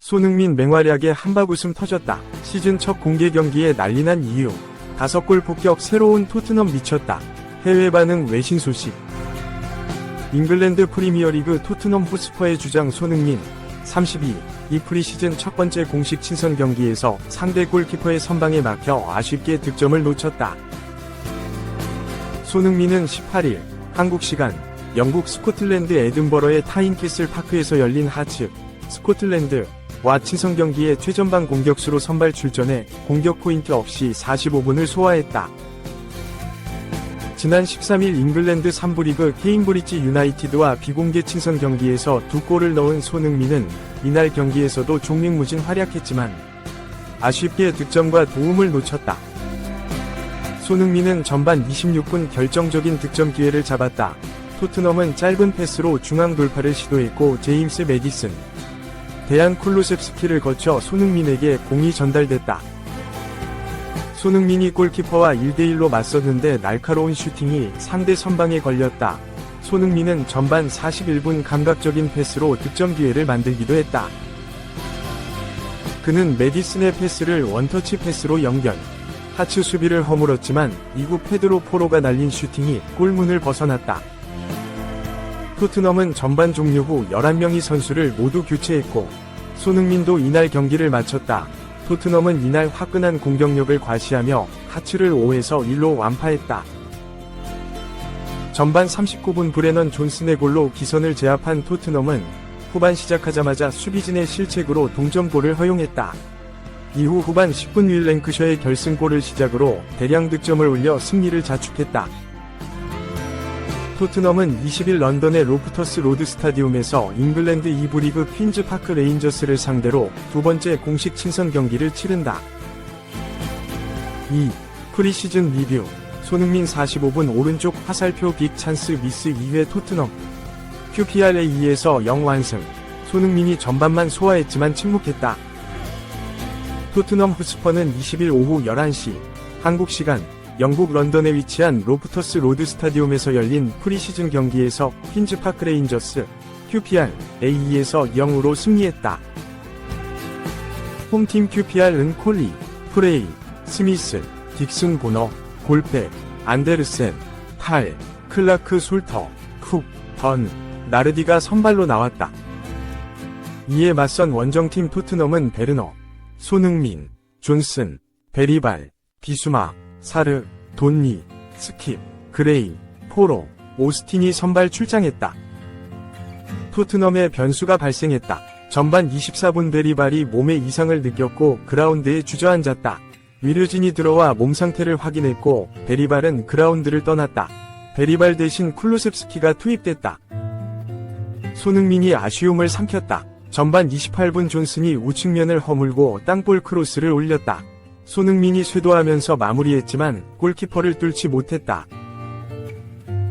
손흥민 맹활약에 한박 웃음 터졌다. 시즌 첫 공개 경기에 난리난 이유. 5골 폭격. 새로운 토트넘 미쳤다. 해외 반응. 외신 소식. 잉글랜드 프리미어리그 토트넘 호스퍼의 주장 손흥민 32. 이 프리시즌 첫 번째 공식 친선 경기에서 상대 골키퍼의 선방에 막혀 아쉽게 득점을 놓쳤다. 손흥민은 18일 한국 시간 영국 스코틀랜드 에든버러의 타인캐슬 파크에서 열린 하츠 스코틀랜드와 친선 경기에 최전방 공격수로 선발 출전해 공격 포인트 없이 45분을 소화했다. 지난 13일 잉글랜드 3부 리그 케임브리지 유나이티드와 비공개 친선 경기에서 2골을 넣은 손흥민은 이날 경기에서도 종횡무진 활약했지만 아쉽게 득점과 도움을 놓쳤다. 손흥민은 전반 26분 결정적인 득점 기회를 잡았다. 토트넘은 짧은 패스로 중앙 돌파를 시도했고 제임스 매디슨, 데안 쿨루셉스키를 거쳐 손흥민에게 공이 전달됐다. 손흥민이 골키퍼와 1대1로 맞섰는데 날카로운 슈팅이 상대 선방에 걸렸다. 손흥민은 전반 41분 감각적인 패스로 득점 기회를 만들기도 했다. 그는 매디슨의 패스를 원터치 패스로 연결. 하츠 수비를 허물었지만 이후 페드로 포로가 날린 슈팅이 골문을 벗어났다. 토트넘은 전반 종료 후 11명의 선수를 모두 교체했고 손흥민도 이날 경기를 마쳤다. 토트넘은 이날 화끈한 공격력을 과시하며 하츠를 5에서 1로 완파했다. 전반 39분 브레넌 존슨의 골로 기선을 제압한 토트넘은 후반 시작하자마자 수비진의 실책으로 동점골을 허용했다. 이후 후반 10분 윌랭크셔의 결승골을 시작으로 대량 득점을 올려 승리를 자축했다. 토트넘은 20일 런던의 로프터스 로드 스타디움에서 잉글랜드 2부 리그 퀸즈 파크 레인저스를 상대로 두 번째 공식 친선 경기를 치른다. 2. 프리시즌 리뷰. 손흥민 45분 오른쪽 화살표 빅 찬스 미스 2회 토트넘 QPR에 2에서 0 완승. 손흥민이 전반만 소화했지만 침묵했다. 토트넘 호스퍼는 20일 오후 11시 한국 시간 영국 런던에 위치한 로프터스 로드 스타디움에서 열린 프리시즌 경기에서 퀸즈 파크 레인저스 QPR A2에서 0으로 승리했다. 홈팀 QPR은 콜리, 프레이, 스미스, 딕슨 보너, 골페, 안데르센, 탈, 클라크 솔터, 쿡, 던, 나르디가 선발로 나왔다. 이에 맞선 원정팀 토트넘은 베르너, 손흥민, 존슨, 베리발, 비수마, 사르, 돈니, 스킵, 그레이, 포로, 오스틴이 선발 출장했다. 토트넘에 변수가 발생했다. 전반 24분 베리발이 몸에 이상을 느꼈고 그라운드에 주저앉았다. 위르진이 들어와 몸 상태를 확인했고 베리발은 그라운드를 떠났다. 베리발 대신 쿨루셉스키가 투입됐다. 손흥민이 아쉬움을 삼켰다. 전반 28분 존슨이 우측면을 허물고 땅볼 크로스를 올렸다. 손흥민이 쇄도하면서 마무리했지만 골키퍼를 뚫지 못했다.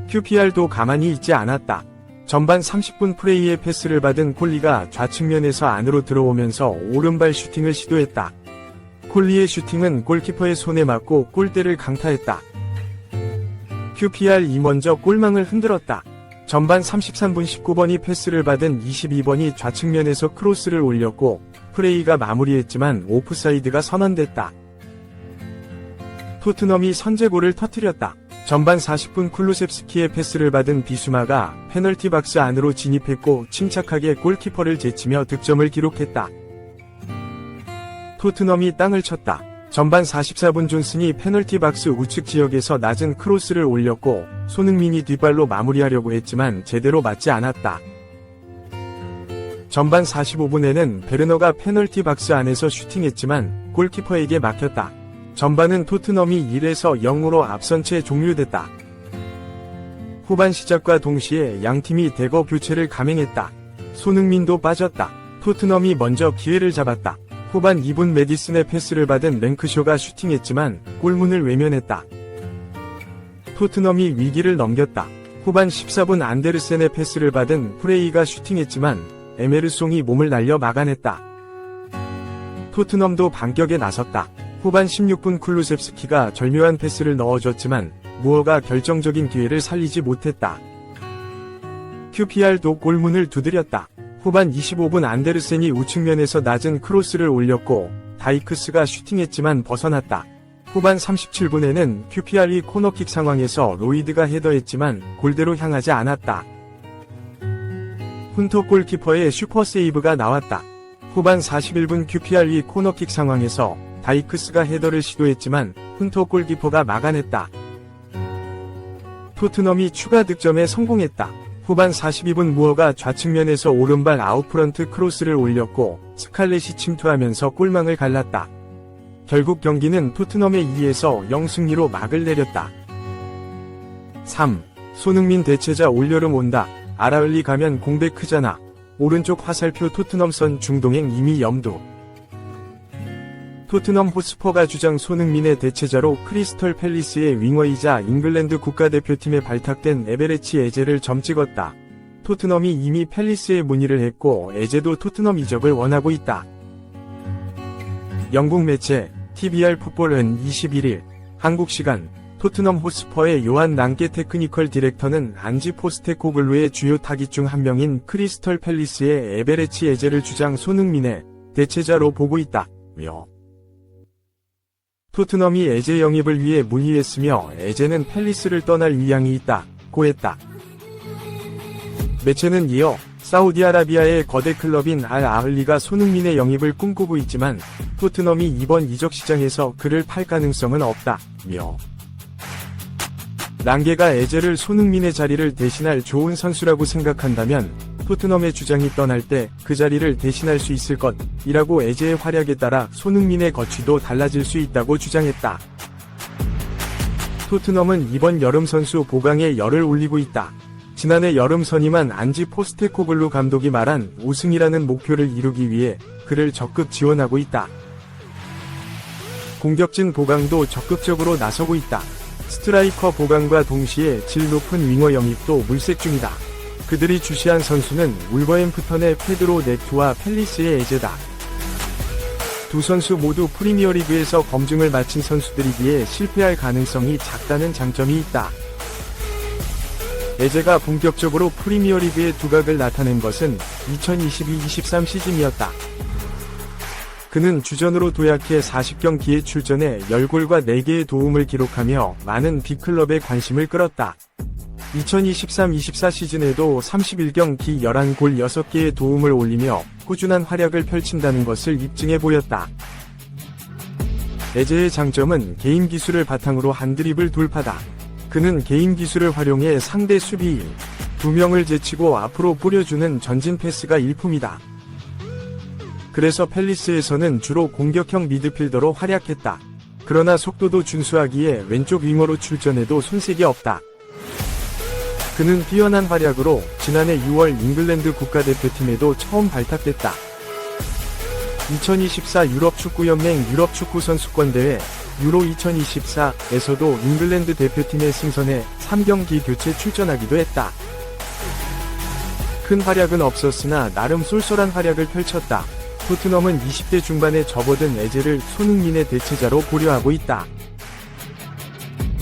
QPR도 가만히 있지 않았다. 전반 30분 프레이의 패스를 받은 콜리가 좌측면에서 안으로 들어오면서 오른발 슈팅을 시도했다. 콜리의 슈팅은 골키퍼의 손에 맞고 골대를 강타했다. QPR이 먼저 골망을 흔들었다. 전반 33분 19번이 패스를 받은 22번이 좌측면에서 크로스를 올렸고 프레이가 마무리했지만 오프사이드가 선언됐다. 토트넘이 선제골을 터뜨렸다. 전반 40분 쿨루셉스키의 패스를 받은 비수마가 페널티 박스 안으로 진입했고 침착하게 골키퍼를 제치며 득점을 기록했다. 토트넘이 땅을 쳤다. 전반 44분 존슨이 페널티 박스 우측 지역에서 낮은 크로스를 올렸고 손흥민이 뒷발로 마무리하려고 했지만 제대로 맞지 않았다. 전반 45분에는 베르너가 페널티 박스 안에서 슈팅했지만 골키퍼에게 막혔다. 전반은 토트넘이 1에서 0으로 앞선 채 종료됐다. 후반 시작과 동시에 양팀이 대거 교체를 감행했다. 손흥민도 빠졌다. 토트넘이 먼저 기회를 잡았다. 후반 2분 매디슨의 패스를 받은 랭크쇼가 슈팅했지만 골문을 외면했다. 토트넘이 위기를 넘겼다. 후반 14분 안데르센의 패스를 받은 프레이가 슈팅했지만 에메르송이 몸을 날려 막아냈다. 토트넘도 반격에 나섰다. 후반 16분 쿨루셉스키가 절묘한 패스를 넣어줬지만 무어가 결정적인 기회를 살리지 못했다. QPR도 골문을 두드렸다. 후반 25분 안데르센이 우측면에서 낮은 크로스를 올렸고 다이크스가 슈팅했지만 벗어났다. 후반 37분에는 QPR이 코너킥 상황에서 로이드가 헤더했지만 골대로 향하지 않았다. 훈터 골키퍼의 슈퍼세이브가 나왔다. 후반 41분 QPR이 코너킥 상황에서 다이크스가 헤더를 시도했지만 훈터 골키퍼가 막아냈다. 토트넘이 추가 득점에 성공했다. 후반 42분 무어가 좌측면에서 오른발 아웃프런트 크로스를 올렸고 스칼렛이 침투하면서 골망을 갈랐다. 결국 경기는 토트넘의 2에서 0 승리로 막을 내렸다. 3. 손흥민 대체자 올여름 온다. 아라흘리 가면 공백 크잖아. 오른쪽 화살표 토트넘 선 중동행 이미 염두. 토트넘 호스퍼가 주장 손흥민의 대체자로 크리스털 팰리스의 윙어이자 잉글랜드 국가대표팀에 발탁된 에베레치 에제를 점찍었다. 토트넘이 이미 팰리스에 문의를 했고 에제도 토트넘 이적을 원하고 있다. 영국 매체 TBR 풋볼은 21일 한국 시간 토트넘 호스퍼의 요한 낭게 테크니컬 디렉터는 안지 포스테코글루의 주요 타깃 중 한 명인 크리스털 팰리스의 에베레치 에제를 주장 손흥민의 대체자로 보고 있다며 토트넘이 에제 영입을 위해 문의했으며 에제는 팰리스를 떠날 의향이 있다고 했다. 매체는 이어 사우디아라비아의 거대 클럽인 알 아흘리가 손흥민의 영입을 꿈꾸고 있지만 토트넘이 이번 이적 시장에서 그를 팔 가능성은 없다며 랑게가 에제를 손흥민의 자리를 대신할 좋은 선수라고 생각한다면 토트넘의 주장이 떠날 때 그 자리를 대신할 수 있을 것이라고 에제의 활약에 따라 손흥민의 거취도 달라질 수 있다고 주장했다. 토트넘은 이번 여름 선수 보강에 열을 올리고 있다. 지난해 여름 선임한 안지 포스테코글루 감독이 말한 우승이라는 목표를 이루기 위해 그를 적극 지원하고 있다. 공격진 보강도 적극적으로 나서고 있다. 스트라이커 보강과 동시에 질 높은 윙어 영입도 물색 중이다. 그들이 주시한 선수는 울버햄프턴의 페드로 네투와 팰리스의 에제다. 두 선수 모두 프리미어리그에서 검증을 마친 선수들이기에 실패할 가능성이 작다는 장점이 있다. 에제가 본격적으로 프리미어리그의 두각을 나타낸 것은 2022-23 시즌이었다. 그는 주전으로 도약해 40경기에 출전해 10골과 4개의 도움을 기록하며 많은 빅클럽의 관심을 끌었다. 2023-24 시즌에도 31경기 11골 6개의 도움을 올리며 꾸준한 활약을 펼친다는 것을 입증해 보였다. 에제의 장점은 개인 기술을 바탕으로 한 드리블 돌파다. 그는 개인 기술을 활용해 상대 수비인 2명을 제치고 앞으로 뿌려주는 전진 패스가 일품이다. 그래서 팰리스에서는 주로 공격형 미드필더로 활약했다. 그러나 속도도 준수하기에 왼쪽 윙어로 출전해도 손색이 없다. 그는 뛰어난 활약으로 지난해 6월 잉글랜드 국가대표팀에도 처음 발탁됐다. 2024 유럽축구연맹 유럽축구 선수권대회 유로 2024에서도 잉글랜드 대표팀에 승선해 3경기 교체 출전하기도 했다. 큰 활약은 없었으나 나름 쏠쏠한 활약을 펼쳤다. 토트넘은 20대 중반에 접어든 에제를 손흥민의 대체자로 고려하고 있다.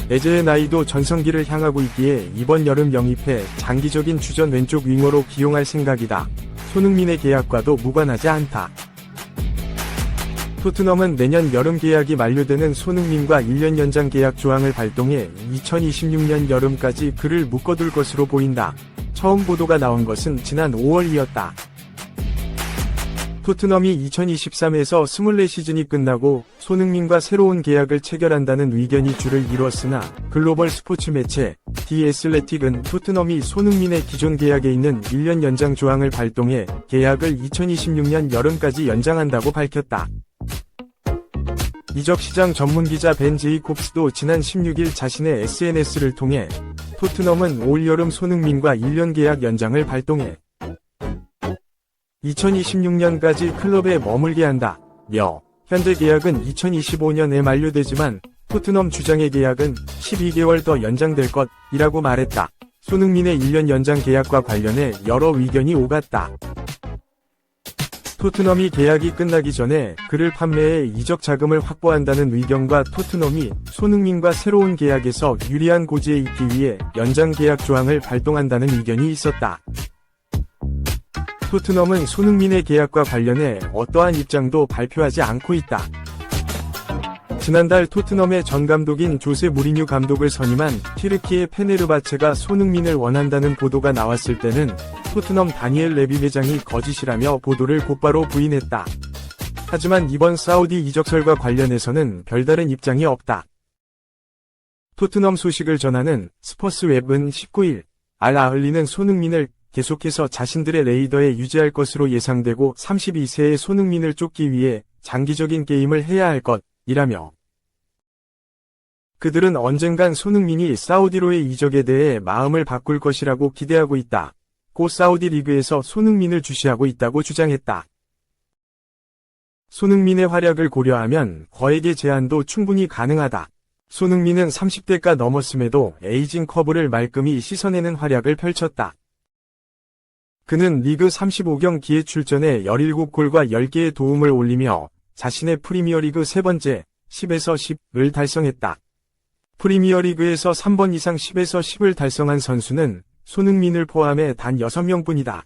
에제의 나이도 전성기를 향하고 있기에 이번 여름 영입해 장기적인 주전 왼쪽 윙어로 기용할 생각이다. 손흥민의 계약과도 무관하지 않다. 토트넘은 내년 여름 계약이 만료되는 손흥민과 1년 연장 계약 조항을 발동해 2026년 여름까지 그를 묶어둘 것으로 보인다. 처음 보도가 나온 것은 지난 5월이었다. 토트넘이 2023에서 24시즌이 끝나고 손흥민과 새로운 계약을 체결한다는 의견이 줄을 이뤘으나 글로벌 스포츠 매체 디 애슬레틱은 토트넘이 손흥민의 기존 계약에 있는 1년 연장 조항을 발동해 계약을 2026년 여름까지 연장한다고 밝혔다. 이적시장 전문기자 벤 제이콥스도 지난 16일 자신의 SNS를 통해 토트넘은 올여름 손흥민과 1년 계약 연장을 발동해 2026년까지 클럽에 머물게 한다. 며 현재 계약은 2025년에 만료되지만 토트넘 주장의 계약은 12개월 더 연장될 것이라고 말했다. 손흥민의 1년 연장 계약과 관련해 여러 의견이 오갔다. 토트넘이 계약이 끝나기 전에 그를 판매해 이적 자금을 확보한다는 의견과 토트넘이 손흥민과 새로운 계약에서 유리한 고지에 있기 위해 연장 계약 조항을 발동한다는 의견이 있었다. 토트넘은 손흥민의 계약과 관련해 어떠한 입장도 발표하지 않고 있다. 지난달 토트넘의 전 감독인 조세 무리뉴 감독을 선임한 튀르키예 페네르바체가 손흥민을 원한다는 보도가 나왔을 때는 토트넘 다니엘 레비 회장이 거짓이라며 보도를 곧바로 부인했다. 하지만 이번 사우디 이적설과 관련해서는 별다른 입장이 없다. 토트넘 소식을 전하는 스퍼스웹은 19일 알 아흘리는 손흥민을 계속해서 자신들의 레이더에 유지할 것으로 예상되고 32세의 손흥민을 쫓기 위해 장기적인 게임을 해야 할 것이라며 그들은 언젠간 손흥민이 사우디로의 이적에 대해 마음을 바꿀 것이라고 기대하고 있다. 고 사우디 리그에서 손흥민을 주시하고 있다고 주장했다. 손흥민의 활약을 고려하면 거액의 제한도 충분히 가능하다. 손흥민은 30대가 넘었음에도 에이징 커브를 말끔히 씻어내는 활약을 펼쳤다. 그는 리그 35경기에 출전해 17골과 10개의 도움을 올리며 자신의 프리미어리그 세 번째 10에서 10을 달성했다. 프리미어리그에서 3번 이상 10에서 10을 달성한 선수는 손흥민을 포함해 단 6명뿐이다.